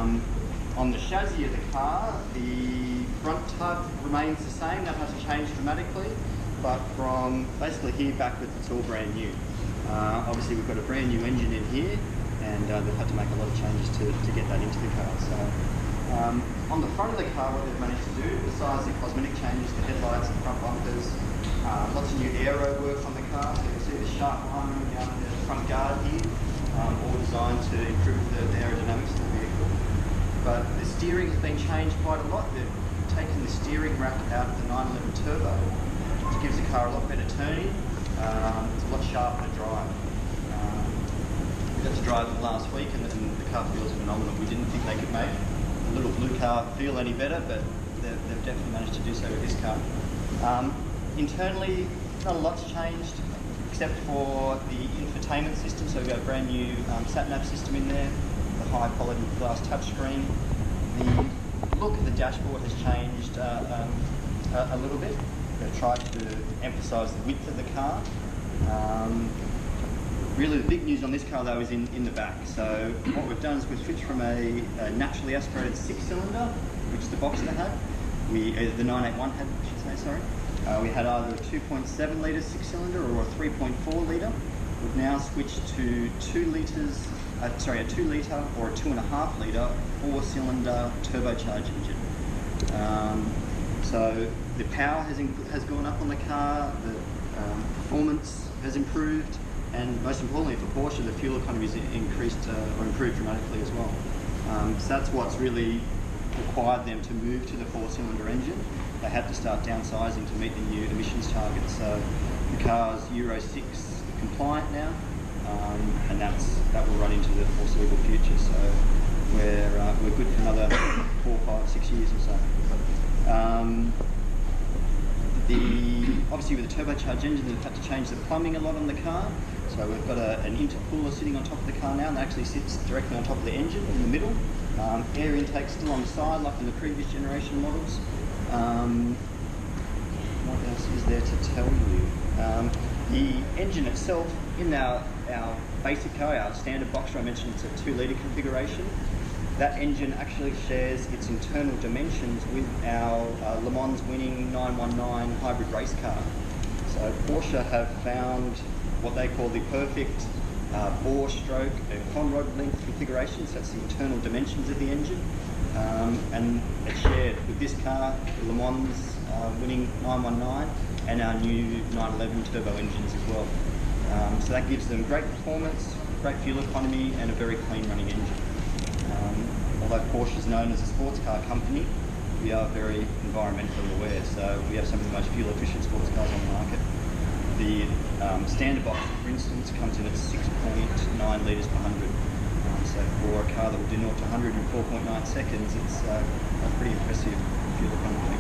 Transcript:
On the chassis of the car, the front tub remains the same, that hasn't changed dramatically, but from basically here backwards it's all brand new. Obviously we've got a brand new engine in here, and they've had to make a lot of changes to get that into the car. So on the front of the car, what they've managed to do, besides the cosmetic changes, the headlights, the front bumpers, lots of new aero work on the car. So you can see the sharp armouring down the front guard here, all designed to improve the aerodynamics of the vehicle. But the steering has been changed quite a lot. They've taken the steering rack out of the 911 Turbo, which gives the car a lot better turning. It's a lot sharper to drive. We got to drive it last week, and the car feels phenomenal. We didn't think they could make the little blue car feel any better, but they've definitely managed to do so with this car. Internally, not a lot's changed, except for the infotainment system. So we've got a brand new sat-nav system in there, the high-quality glass touchscreen. The look of the dashboard has changed a little bit. We've tried to emphasise the width of the car. Really the big news on this car though is in the back. So what we've done is we've switched from a naturally aspirated 6-cylinder, which the Boxster had, the 981 had, I should say, sorry. We had either a 2.7 litre 6-cylinder or a 3.4 litre. We've now switched to a 2 litre or a 2.5 litre 4-cylinder turbocharged engine. So the power has gone up on the car, the performance has improved, and most importantly for Porsche, the fuel economy has increased or improved dramatically as well. So that's what's really required them to move to the 4-cylinder engine. They had to start downsizing to meet the new emissions targets. So the car's Euro 6 compliant now, and that will run into the foreseeable future. So we're good for another 4, 5, 6 years or so. Obviously with the turbocharged engine, they've had to change the plumbing a lot on the car. So we've got an intercooler sitting on top of the car now, and that actually sits directly on top of the engine in the middle. Air intake still on the side, like in the previous generation models. What else is there to tell you? The engine itself, in our basic car, our standard Boxster, I mentioned it's a 2 litre configuration. That engine actually shares its internal dimensions with our Le Mans winning 919 hybrid race car. So Porsche have found what they call the perfect bore stroke conrod length configuration. So that's the internal dimensions of the engine. And it's shared with this car, the Le Mans winning 919, and our new 911 turbo engines as well. So that gives them great performance, great fuel economy, and a very clean running engine. Although Porsche is known as a sports car company, we are very environmentally aware, so we have some of the most fuel efficient sports cars on the market. The standard Boxster, for instance, comes in at 6.9 litres per 100. So for a car that will do 0 to 100 in 4.9 seconds, it's a pretty impressive fuel economy.